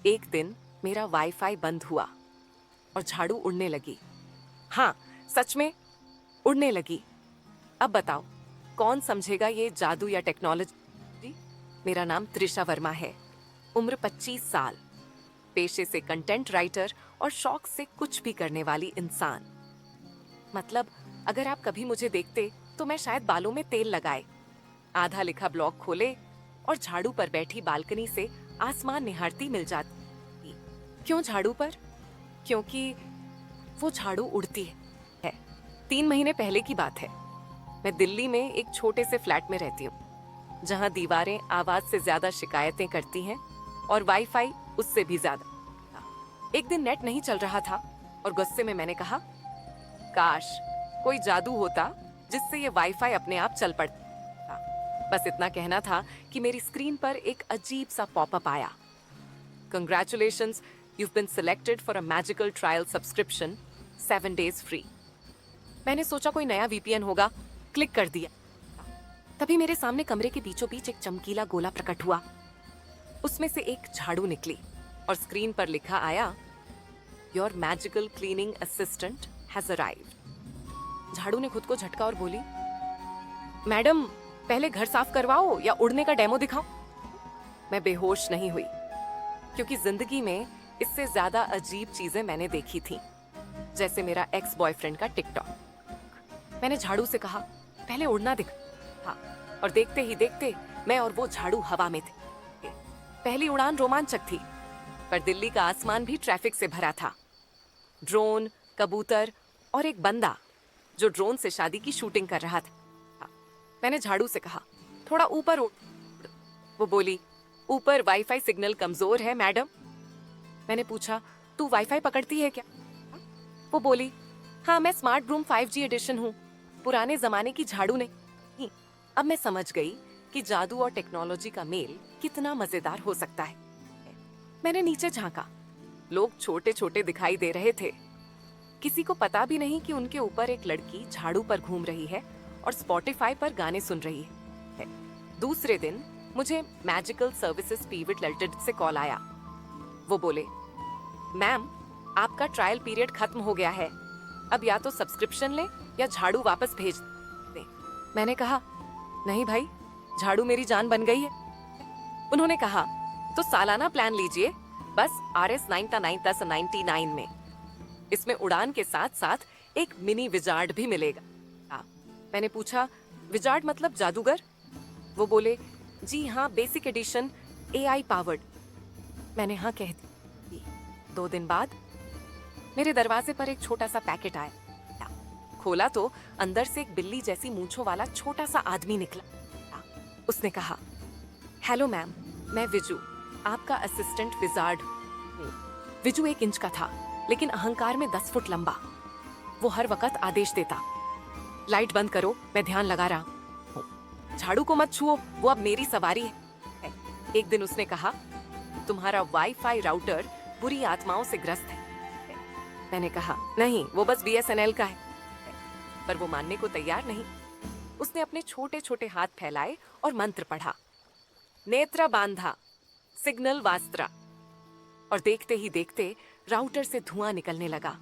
एक दिन मेरा वाईफाई बंद हुआ और झाड़ू उड़ने लगी। हाँ, सच में उड़ने लगी। अब बताओ, कौन समझेगा ये जादू या टेक्नोलॉजी? मेरा नाम त्रिशा वर्मा है, उम्र 25 साल, पेशे से कंटेंट राइटर और शौक से कुछ भी करने वाली इंसान। मतलब अगर आप कभी मुझे देखते तो मैं शायद बालों में तेल लगाए, आधा लिखा ब्लॉग खोले और झाड़ू पर बैठी बालकनी से आसमान निहारती मिल जाती। क्यों झाड़ू पर? क्योंकि वो झाड़ू उड़ती है। 3 महीने पहले की बात है। मैं दिल्ली में एक छोटे से फ्लैट में रहती हूँ, जहाँ दीवारें आवाज से ज्यादा शिकायतें करती हैं और वाईफाई उससे भी ज्यादा। एक दिन नेट नहीं चल रहा था और गुस्से में मैंने कहा, काश कोई जादू होता जिससे ये वाईफाई अपने आप चल पड़ता। बस इतना कहना था कि मेरी स्क्रीन पर एक अजीब सा पॉपअप आया। Congratulations, you've been selected for a magical trial subscription, 7 days free. मैंने सोचा कोई नया VPN होगा, क्लिक कर दिया। तभी मेरे सामने कमरे के बीचों बीच एक चमकीला गोला प्रकट हुआ। उसमें से एक झाड़ू निकली और स्क्रीन पर लिखा आया, Your magical cleaning assistant has arrived. झाड़ू ने खुद को झटका और बोली, मैडम पहले घर साफ करवाओ या उड़ने का डेमो दिखाओ। मैं बेहोश नहीं हुई, क्योंकि जिंदगी में इससे ज्यादा अजीब चीजें मैंने देखी थी, जैसे मेरा एक्स बॉयफ्रेंड का टिकटॉक। मैंने झाड़ू से कहा, पहले उड़ना दिखा। और देखते ही देखते मैं और वो झाड़ू हवा में थे। पहली उड़ान रोमांचक थी, पर दिल्ली का आसमान भी ट्रैफिक से भरा था। ड्रोन, कबूतर और एक बंदा जो ड्रोन से शादी की शूटिंग कर रहा था। मैंने झाड़ू से कहा, थोड़ा ऊपर उड़। वो बोली, ऊपर वाईफाई सिग्नल कमजोर है मैडम। मैंने पूछा, तू वाईफाई पकड़ती है क्या? वो बोली, हाँ मैं स्मार्ट ब्रूम 5G एडिशन हूँ, पुराने जमाने की झाड़ू नहीं। अब मैं समझ गई कि जादू और टेक्नोलॉजी का मेल कितना मजेदार हो सकता है। मैंने नीचे झांका, लोग छोटे छोटे दिखाई दे रहे थे। किसी को पता भी नहीं कि उनके ऊपर एक लड़की झाड़ू पर घूम रही है और स्पॉटिफाई पर गाने सुन रही है। दूसरे दिन मुझे मैजिकल सर्विसेज पीवीटी लिमिटेड से कॉल आया। वो बोले, मैम आपका ट्रायल पीरियड खत्म हो गया है, अब या तो सब्सक्रिप्शन लें या झाड़ू वापस भेज दें। मैंने कहा, नहीं भाई, झाड़ू मेरी जान बन गई है। उन्होंने कहा, तो सालाना प्लान लीजिए, बस RS 9999 में। इसमें उड़ान के साथ साथ एक मिनी विजार्ड भी मिलेगा। मैंने पूछा, विजार्ड मतलब जादूगर? वो बोले, जी हाँ, बेसिक एडिशन, AI पावर्ड। मैंने हाँ कह दी। 2 दिन बाद मेरे दरवाजे पर एक छोटा सा पैकेट आया। खोला तो अंदर से एक बिल्ली जैसी मूंछों वाला छोटा सा आदमी निकला। उसने कहा, हेलो मैम, मैं विजू, आपका असिस्टेंट विजार्ड हूँ। विजू 1 इंच का था, लेकिन अहंकार में 10 फुट लंबा। वो हर वक्त आदेश देता, लाइट बंद करो, मैं ध्यान लगा रहा हूँ। झाड़ू को मत छुओ, वो अब मेरी सवारी है। एक दिन उसने कहा, तुम्हारा वाईफाई राउटर बुरी आत्माओं से ग्रस्त है। मैंने कहा, नहीं, वो बस BSNL का है। पर वो मानने को तैयार नहीं। उसने अपने छोटे छोटे हाथ फैलाए और मंत्र पढ़ा, नेत्रा बांधा, सिग्नल वास्त्रा। और देखते ही देखते राउटर से धुआं निकलने लगा।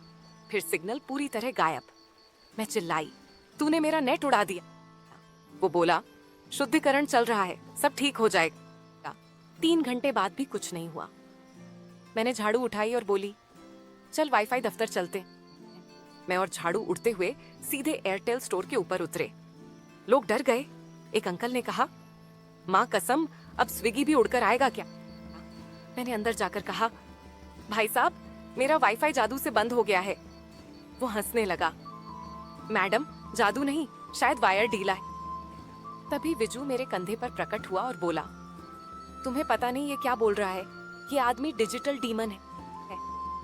फिर सिग्नल पूरी तरह गायब। मैं चिल्लाई, तूने मेरा नेट उड़ा दिया। वो बोला, शुद्धिकरण चल रहा है, सब ठीक हो जाएगा। 3 घंटे बाद भी कुछ नहीं हुआ। मैंने झाड़ू उठाई और बोली, चल वाईफाई दफ्तर चलते। मैं और झाड़ू उड़ते हुए सीधे एयरटेल स्टोर के ऊपर उतरे। लोग डर गए। एक अंकल ने कहा, माँ कसम, अब स्विगी भी उड़कर आएगा क्या? मैंने अंदर जाकर कहा, भाई साहब, मेरा वाईफाई जादू से बंद हो गया है। वो हंसने लगा, मैडम जादू नहीं, शायद वायर ढीला है। तभी विजू मेरे कंधे पर प्रकट हुआ और बोला, तुम्हें पता नहीं ये क्या बोल रहा है, ये आदमी डिजिटल डीमन है।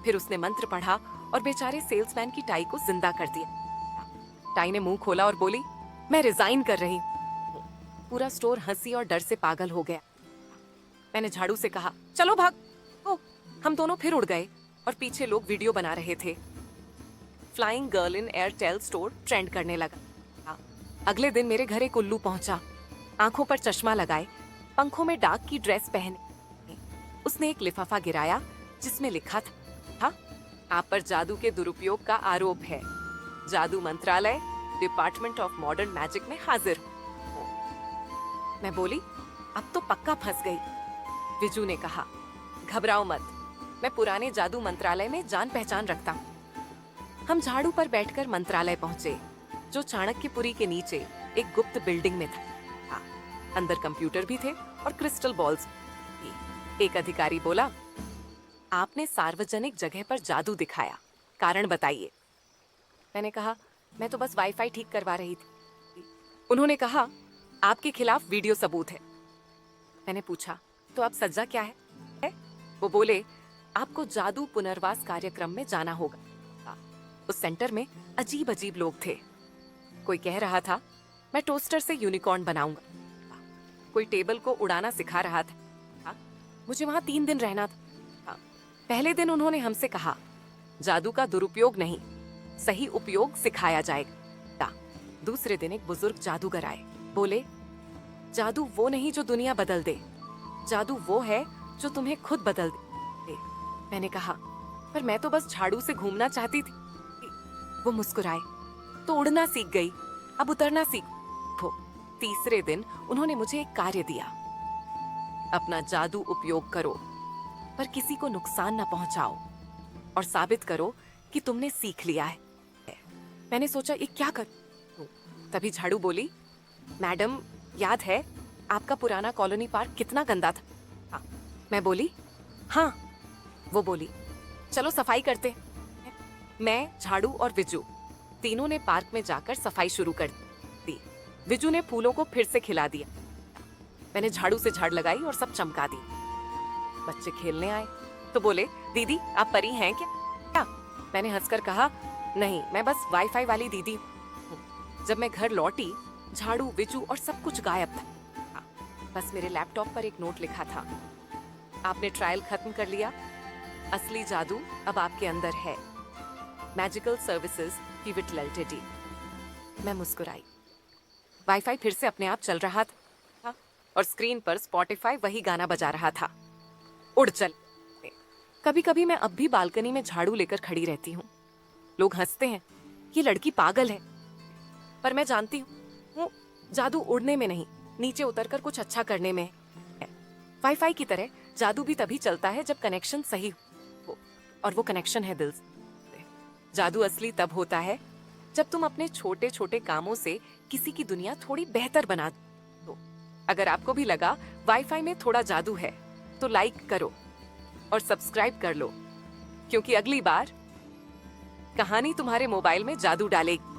फिर उसने मंत्र पढ़ा और बेचारे सेल्समैन की टाई को जिंदा कर दिया। टाई ने मुंह खोला और बोली, मैं रिजाइन कर रही हूँ। पूरा स्टोर हंसी और डर से पागल हो गया। मैंने झाड़ू से कहा, चलो भाग। हम दोनों फिर उड़ गए और पीछे लोग वीडियो बना रहे थे। Flying girl in Airtel store trend करने लगा। अगले दिन मेरे घर एक उल्लू पहुंचा, आंखों पर चश्मा लगाए, पंखों में डाक की ड्रेस पहने। उसने एक लिफाफा गिराया जिसमें लिखा था, आप पर जादू के दुरुपयोग का आरोप है। जादू मंत्रालय, डिपार्टमेंट ऑफ मॉडर्न मैजिक में हाजिर हूँ। मैं बोली, अब तो पक्का फंस गई। विजू ने कहा, घबराओ मत, मैं पुराने जादू मंत्रालय में जान पहचान रखता हूँ। हम झाड़ू पर बैठकर मंत्रालय पहुंचे, जो चाणक्यपुरी के नीचे एक गुप्त बिल्डिंग में था। अंदर कंप्यूटर भी थे और क्रिस्टल बॉल्स भी। एक अधिकारी बोला, आपने सार्वजनिक जगह पर जादू दिखाया, कारण बताइए। मैंने कहा, मैं तो बस वाईफाई ठीक करवा रही थी। उन्होंने कहा, आपके खिलाफ वीडियो सबूत है। मैंने पूछा, तो अब सजा क्या है? वो बोले, आपको जादू पुनर्वास कार्यक्रम में जाना होगा। उस सेंटर में अजीब अजीब लोग थे। कोई कह रहा था, मैं टोस्टर से यूनिकॉर्न बनाऊंगा। कोई टेबल को उड़ाना सिखा रहा था। मुझे वहां 3 दिन रहना था। पहले दिन उन्होंने हमसे कहा, जादू का दुरुपयोग नहीं, सही उपयोग सिखाया जाएगा। दूसरे दिन एक बुजुर्ग जादूगर आए, बोले, जादू वो नहीं जो दुनिया बदल दे, जादू वो है जो तुम्हें खुद बदल दे। मैंने कहा, पर मैं तो बस झाड़ू से घूमना चाहती थी। वो मुस्कुराए, तो उड़ना सीख गई, अब उतरना सीखो। तीसरे दिन उन्होंने मुझे एक कार्य दिया, अपना जादू उपयोग करो, पर किसी को नुकसान न पहुंचाओ और साबित करो कि तुमने सीख लिया है। मैंने सोचा, ये क्या करूं? तभी झाड़ू बोली, मैडम, याद है आपका पुराना कॉलोनी पार्क कितना गंदा था? मैं बोली, हाँ। वो बोली, चलो सफाई करते। मैं, झाड़ू और विजू तीनों ने पार्क में जाकर सफाई शुरू कर दी। विजू ने फूलों को फिर से खिला दिया। मैंने झाड़ू से झाड़ लगाई और सब चमका दी। बच्चे खेलने आए तो बोले, दीदी आप परी हैं क्या? मैंने हंसकर कहा, नहीं, मैं बस वाईफाई वाली दीदी हूँ। जब मैं घर लौटी, झाड़ू, विजू और सब कुछ गायब था। बस मेरे लैपटॉप पर एक नोट लिखा था, आपने ट्रायल खत्म कर लिया, असली जादू अब आपके अंदर है। Magical services pivot LTD. मैं मुस्कुराई। वाईफाई फिर से अपने आप चल रहा था और स्क्रीन पर स्पॉटिफाई वही गाना बजा रहा था, उड़ चल। कभी कभी मैं अब भी बालकनी में झाड़ू लेकर खड़ी रहती हूँ। लोग हंसते हैं, ये लड़की पागल है, पर मैं जानती हूँ जादू उड़ने में नहीं, नीचे उतरकर कुछ अच्छा करने में है। वाईफाई की तरह जादू भी तभी चलता है जब कनेक्शन सही हो, और वो कनेक्शन है दिल से। जादू असली तब होता है जब तुम अपने छोटे छोटे कामों से किसी की दुनिया थोड़ी बेहतर बना दो। अगर आपको भी लगा वाईफाई में थोड़ा जादू है, तो लाइक करो और सब्सक्राइब कर लो, क्योंकि अगली बार कहानी तुम्हारे मोबाइल में जादू डालेगी।